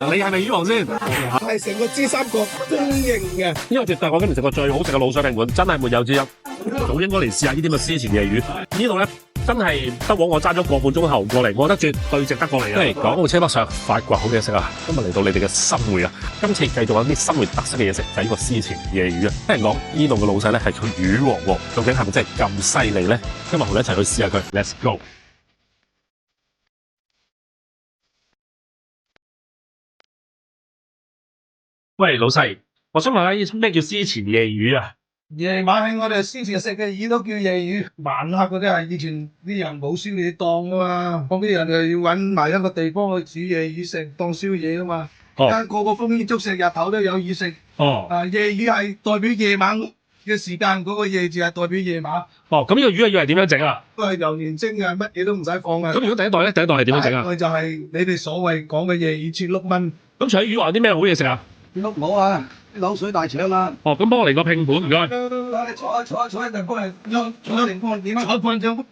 你係咪魚王先？係成個珠三角公認嘅。因為絕對我今日食過最好食嘅滷水平館，真係沒有之一。早應該嚟試下呢啲咁嘅絲前夜魚。呢度咧真係得我揸咗個半鐘頭過嚟，我覺得絕對值得過嚟嘅。嚟港澳車北上，發掘好嘢食啊！今日嚟到你哋嘅新會啊，今次繼續有啲新會特色嘅嘢食，就係呢個絲前夜魚啊。聽人講呢度嘅老細咧係佢魚王喎，究竟係咪真係咁犀利咧？今日同你一齊去試下佢 ，Let's go！喂，老細，我想問下咩叫絲前夜魚啊？夜晚喺我哋先前食嘅魚都叫夜魚，晚黑嗰啲係以前啲人冇宵夜檔啊嘛，嗰啲人就要揾埋一個地方去煮夜魚食當宵夜啊嘛。而家個個豐衣足食，日頭都有魚食。哦，夜魚係代表夜晚嘅時間，嗰個夜字係代表夜晚。哦，咁呢個魚係要係點樣整啊？都係油鹽蒸嘅，乜嘢都唔使放嘅。咁如果第一代咧，第一代係點樣整啊？佢就係你哋所謂講嘅夜魚切碌蚊。咁除咗魚，還有啲咩好嘢食啊？碌冇啊，滷水大腸啊。哦，咁幫我嚟個拼盤，唔該。坐一陣幫你坐定幫點啊？坐半張。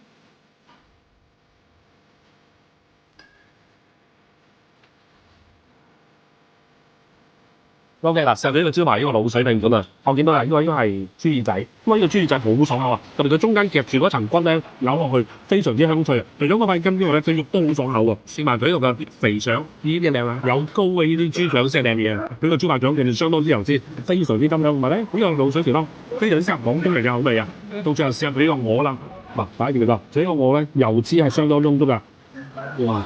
OK 嗱，上咗呢個招埋呢個滷水拼盤啊，我見到啦，呢個應該係豬耳仔，因為呢個豬耳仔好爽口啊，特別佢中間夾住嗰層骨咧，咬落去非常之香脆啊。除咗嗰塊筋之外咧，佢肉都好爽口喎。試埋佢呢度嘅肥腸，呢啲靚啊，有膏嘅呢啲豬腸先係靚嘢啊。佢個豬扒腸其實相當之油脂，非常之甘香，同埋咧呢個滷水條湯非常之適合廣東人嘅口味啊。到最後試下佢呢個鵝啦，嗱擺住佢啦，呢個鵝咧油脂係相當充足㗎，哇！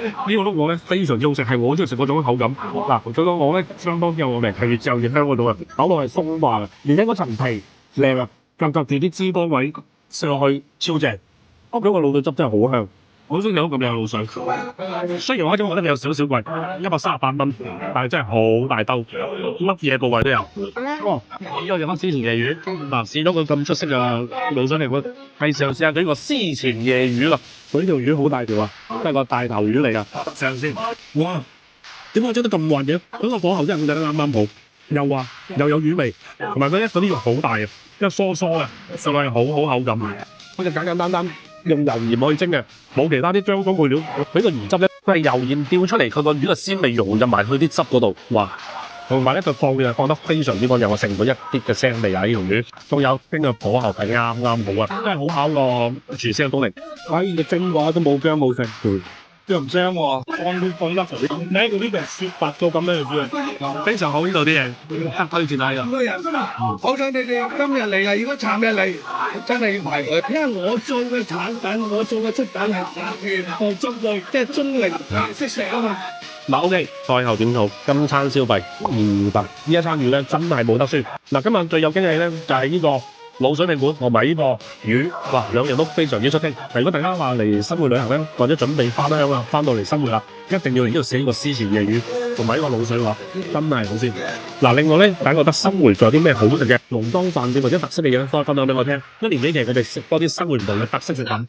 呢個碌鵝咧非常之好食，係我中意食嗰種口感。嗱，佢個鵝咧相當之有味，係越嚼越香嗰種啊，咬落係鬆化嘅，而且嗰層皮靚啊，夾住啲脂多位食落去超正。屋企個滷水汁真係好香，我好中意飲咁靚嘅滷水。雖然我覺得有少少貴，138蚊，但係真係好大兜，乜嘢部位都有。哇！呢個有乜絲前夜魚？嗱，試咗個咁出色嘅滷水嚟講，係時候試下佢呢個絲前夜魚啦。佢呢條魚好大條啊，都係個大頭魚嚟㗎。試下先。哇！點解蒸得咁滑嘅？佢個火候真係控制得啱啱好，又滑又有魚味，同埋嗰啲肉好大啊，因為疏疏嘅，實在係好好口感。好似簡簡單單用油鹽去蒸嘅，冇其他啲張工配料。佢個魚汁咧，佢係油鹽調出嚟，佢個魚嘅鮮味融入埋去啲汁嗰度，哇！同埋咧，佢放嘅放得非常之乾淨，我剩到一啲嘅腥味啊！呢條魚，仲有蒸嘅火候係啱啱好啊，真係好考個廚師嘅功力。反正蒸嘅話都冇薑冇剩，又唔腥喎，放得肥。你嗰啲係雪白到咁樣嘅魚，非常好呢度啲嘢，推薦下㗎。咁多人，好彩你哋今日嚟啊！如果尋日嚟，真係要排隊，因為我做嘅產品，我做嘅出品係全部中類，即係中零識食啊嘛。嗱 OK，賽後檢討，今餐消費200，呢一餐魚咧真係冇得輸。嗱，今日最有驚喜咧就係呢個滷水拼盤同埋呢個魚，哇，兩樣都非常之出色。如果大家話嚟新會旅行咧，或者準備翻鄉啊，翻到嚟新會啦，一定要嚟呢度試呢個絲前夜魚同埋呢個滷水話，真係好鮮。嗱，另外咧，大家覺得新會仲有啲咩好食嘅農莊飯店或者特色嘅嘢，可以分享俾我聽。一年幾期佢哋食多啲新會唔同嘅特色食品。